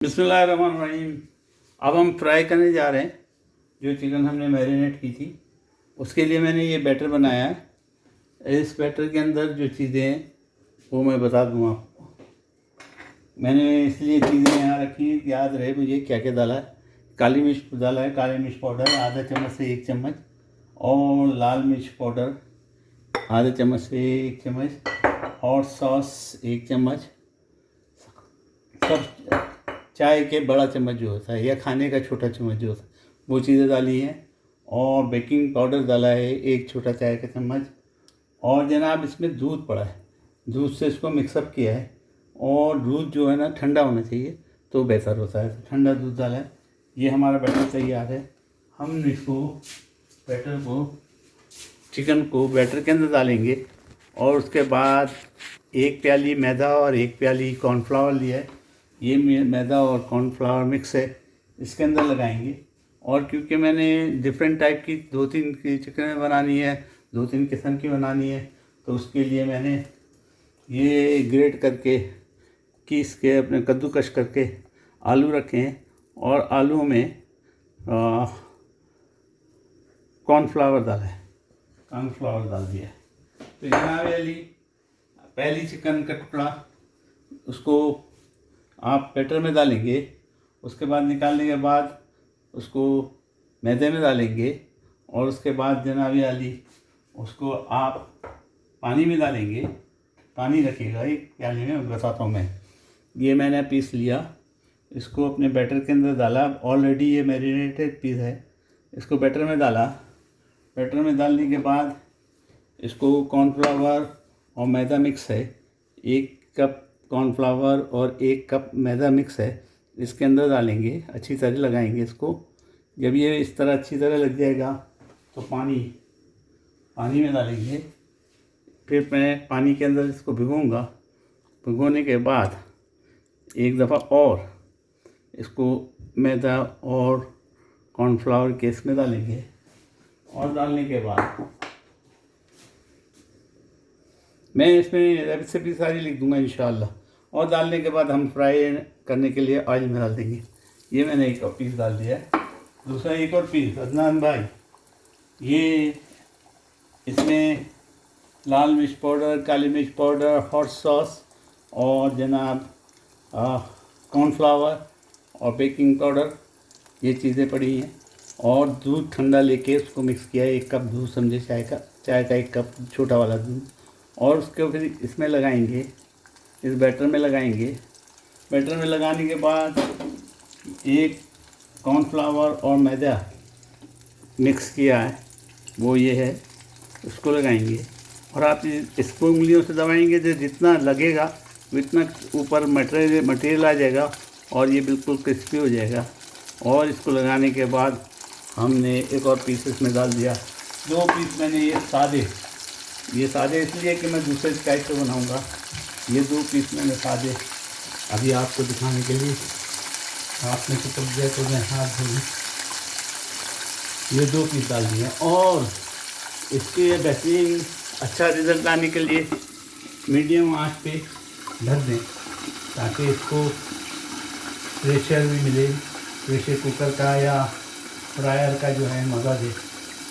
बिस्मिल्लाहिर्रहमानिर्रहीम। अब हम फ्राई करने जा रहे हैं जो चिकन हमने मैरिनेट की थी। उसके लिए मैंने ये बैटर बनाया है। इस बैटर के अंदर जो चीज़ें हैं वो मैं बता दूँ आपको। मैंने इसलिए चीज़ें यहाँ रखी हैं कि याद रहे मुझे क्या क्या डाला है। काली मिर्च डाला है, काली मिर्च पाउडर आधा चम्मच से 1 चम्मच, और लाल मिर्च पाउडर आधे चम्मच से 1 चम्मच, हॉट सॉस 1 चम्मच, सब चाय के बड़ा चम्मच जो होता है या खाने का छोटा चम्मच जो होता है वो चीज़ें डाली हैं, और बेकिंग पाउडर डाला है 1 छोटा चाय का चम्मच, और जनाब इसमें दूध पड़ा है। दूध से इसको मिक्सअप किया है, और दूध जो है ना ठंडा होना चाहिए तो बेहतर होता है। तो ठंडा दूध डाला है। ये हमारा बैटर तैयार है। हम इसको बैटर को चिकन को बैटर के अंदर डालेंगे, और उसके बाद 1 प्याली मैदा और 1 प्याली कॉर्नफ्लावर लिया है। ये मैदा और कॉर्नफ्लावर मिक्स है, इसके अंदर लगाएंगे। और क्योंकि मैंने डिफरेंट टाइप की 2-3 की चिकन बनानी है, 2-3 किस्म की बनानी है, तो उसके लिए मैंने ये ग्रेट करके कीस के अपने कद्दूकश करके आलू रखे हैं, और आलू में कॉर्नफ्लावर डाला है, कॉर्नफ्लावर डाल दिया है। तो जनाब अली पहली चिकन का टुकड़ा उसको आप बैटर में डालेंगे। उसके बाद निकालने के बाद उसको मैदे में डालेंगे, और उसके बाद जनाब अली उसको आप पानी में डालेंगे। पानी रखिएगा एक प्याले में, बताता हूँ मैं। ये मैंने पीस लिया, इसको अपने बैटर के अंदर डाला। ऑलरेडी ये मैरिनेटेड पीस है, इसको बैटर में डाला। बैटर में डालने के बाद इसको कॉर्नफ्लावर और मैदा मिक्स है, 1 कप कॉर्नफ्लावर और 1 कप मैदा मिक्स है, इसके अंदर डालेंगे। अच्छी तरह लगाएंगे इसको। जब ये इस तरह अच्छी तरह लग जाएगा तो पानी में डालेंगे। फिर मैं पानी के अंदर इसको भिगोऊंगा। भिगोने के बाद एक दफ़ा और इसको मैदा और कॉर्नफ्लावर के इसमें डालेंगे, और डालने के बाद मैं इसमें रेसिपी सारी लिख दूंगा इंशाल्लाह। और डालने के बाद हम फ्राई करने के लिए ऑयल में डाल देंगे। ये मैंने एक और पीस डाल दिया है। दूसरा एक और पीस अदनान भाई, ये इसमें लाल मिर्च पाउडर, काली मिर्च पाउडर, हॉट सॉस, और जनाब कॉर्नफ्लावर और बेकिंग पाउडर, ये चीज़ें पड़ी हैं। और दूध ठंडा लेके उसको मिक्स किया है। 1 कप दूध समझे, चाय का 1 कप छोटा वाला दूध, और उसके फिर इसमें लगाएंगे, इस बैटर में लगाएंगे। बैटर में लगाने के बाद 1 कॉर्नफ्लावर और मैदा मिक्स किया है वो ये है, उसको लगाएंगे। और आप इसको उंगलियों से दबाएंगे तो जितना लगेगा उतना ऊपर मटेरियल आ जाएगा, और ये बिल्कुल क्रिस्पी हो जाएगा। और इसको लगाने के बाद हमने एक और पीस इसमें डाल दिया। 2 पीस मैंने ये सादे इसलिए कि मैं दूसरे टाइप से बनाऊंगा। ये 2 पीस मैंने सादे अभी आपको दिखाने के लिए, हाथ में चिपक गया तो मैं हाथ धोऊँ। ये 2 पीस डाल दिए, और इसके बेहतरीन अच्छा रिज़ल्ट आने के लिए मीडियम आंच पे ढक दें, ताकि इसको प्रेशर भी मिले। प्रेशर कुकर का या फ्रायर का जो है मज़ा दे,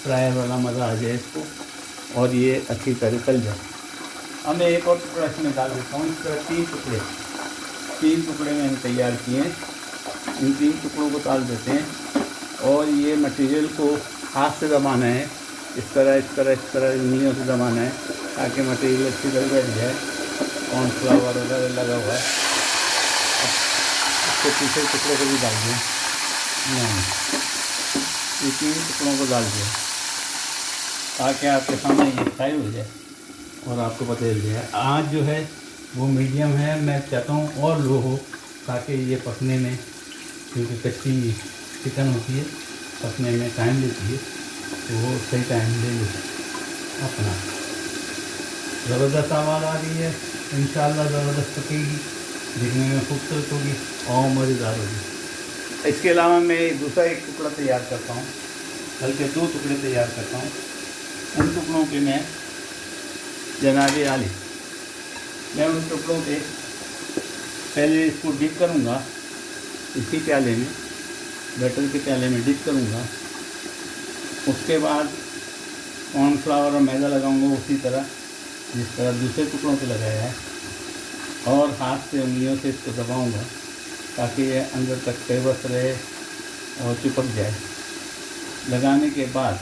फ्रायर वाला मज़ा आ जाए इसको, और ये अच्छी तरह तल जाए। अब मैं एक और टुकड़ा इसमें डाल देता हूँ। इस तरह 3 टुकड़े मैंने तैयार किए हैं। इन 3 टुकड़ों को डाल देते हैं, और ये मटेरियल को हाथ से दबाना है, इस तरह उंगलियों से दबाना है, ताकि मटेरियल अच्छी तरह बैठ जाए। कॉर्नफ्लावर वगैरह लगा हुआ है। अब इसके पीछे टुकड़ों को भी डाल दिया, ये 3 टुकड़ों को डाल दिया, ताकि आपके सामने ये फ्राई हो जाए और आपको पता चल जाए। आँच जो है वो मीडियम है, मैं चाहता हूँ और लो हो, ताकि ये पकने में, क्योंकि कच्ची चिकन होती है, पकने में टाइम लेती है, तो वो सही टाइम ले लो अपना। ज़बरदस्त आवाज़ आ रही है, इंशाल्लाह ज़बरदस्त पकेगी, दिखने में खूबसूरत होगी और मज़ेदार होगी। इसके अलावा मैं दूसरा एक टुकड़ा तैयार करता हूँ, बल्कि 2 टुकड़े तैयार करता हूँ। उन टुकड़ों पे मैं जनाब आली, मैं उन टुकड़ों पे पहले इसको डीप करूँगा इसी प्याले में, बैटर के प्याले में डिप करूँगा। उसके बाद कॉर्नफ्लावर और मैदा लगाऊंगा उसी तरह जिस तरह दूसरे टुकड़ों पे लगाया है, और हाथ से उंगलियों से इसको दबाऊंगा ताकि ये अंदर तक पेवस रहे और चिपक जाए। लगाने के बाद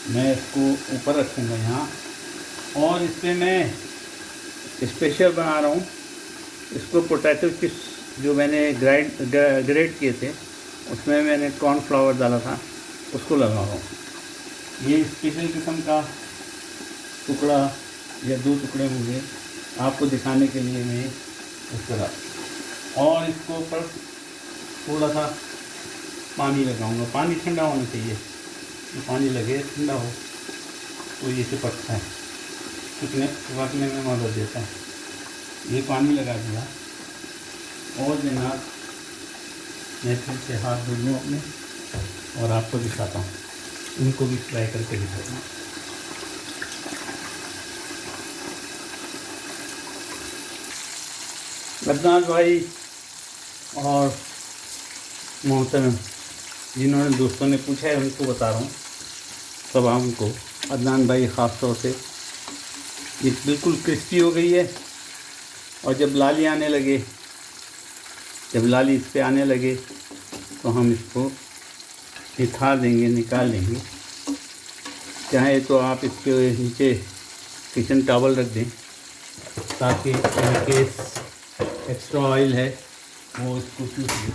मैं इसको ऊपर रखूँगा यहाँ, और इस पर मैं स्पेशल बना रहा हूँ। इसको पोटैटो चिप्स जो मैंने ग्रेट किए थे उसमें मैंने कॉर्नफ्लावर डाला था, उसको लगा रहा हूँ। ये स्पेशल किस्म का टुकड़ा या 2 टुकड़े होंगे आपको दिखाने के लिए मैं इस तरह। और इसको ऊपर थोड़ा सा पानी लगाऊंगा। पानी ठंडा होना चाहिए, तो पानी लगे ठंडा हो तो ये चिपकता है, चिपकने में मदद देता है। ये पानी लगा दिया, और जनाब मैं फिर से हाथ धो लूँ अपने और आपको दिखाता हूँ। इनको भी फ्राई करके दिखाता हूँ। अदनान भाई और मोहतरम जिन्होंने दोस्तों ने पूछा है उनको बता रहा हूँ, सब उनको। अदनान भाई ख़ास तौर से, ये बिल्कुल क्रिस्पी हो गई है, और जब लाली आने लगे, जब लाली इस पर आने लगे तो हम इसको निखार देंगे, निकाल लेंगे। चाहे तो आप इसके नीचे किचन टॉवल रख दें ताकि इनके एक्स्ट्रा ऑयल है वो इसको चूस ले।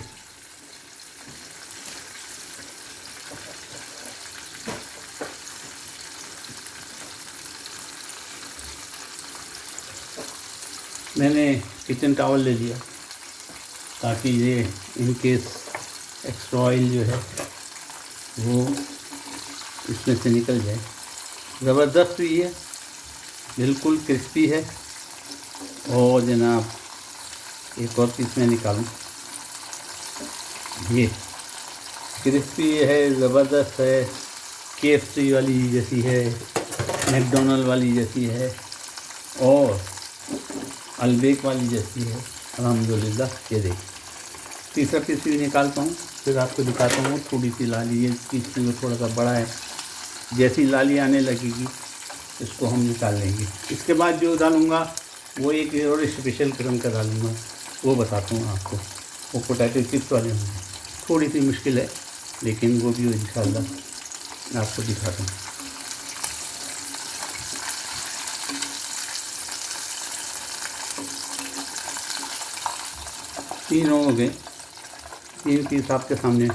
मैंने किचन टॉवल ले लिया ताकि ये इनकेस एक्स्ट्रा ऑयल जो है वो इसमें से निकल जाए। ज़बरदस्त हुई है, बिल्कुल क्रिस्पी है। और जनाब एक और पीस में निकालूं, ये क्रिस्पी है, ज़बरदस्त है, KFC वाली जैसी है, मैकडोनल्ड वाली जैसी है, और अलबेक वाली जैसी है। अल्हम्दुलिल्लाह। ये देखिए, तीसरा पीस भी निकालता हूँ, फिर आपको दिखाता हूँ। थोड़ी सी लाली, ये पीस भी थोड़ा सा बड़ा है। जैसी लाली आने लगेगी इसको हम निकाल लेंगे। इसके बाद जो डालूँगा वो एक और स्पेशल किस्म का डालूँगा, वो बताता हूँ आपको। वो पोटैटो चिप्स वाले होंगे, थोड़ी सी मुश्किल है लेकिन वो भी इंशाल्लाह आपको दिखाता हूँ। तीन हो गए, 3 पीस आपके सामने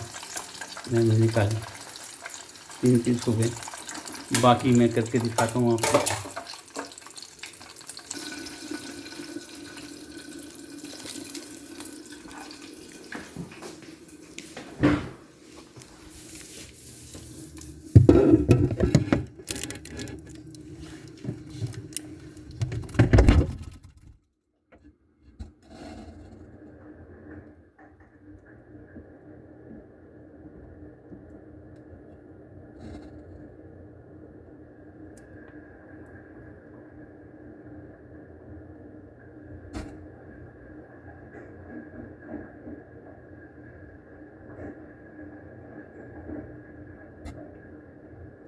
मैंने निकाले, 3 पीस हो गए। बाकी मैं करके दिखाता हूँ आपको।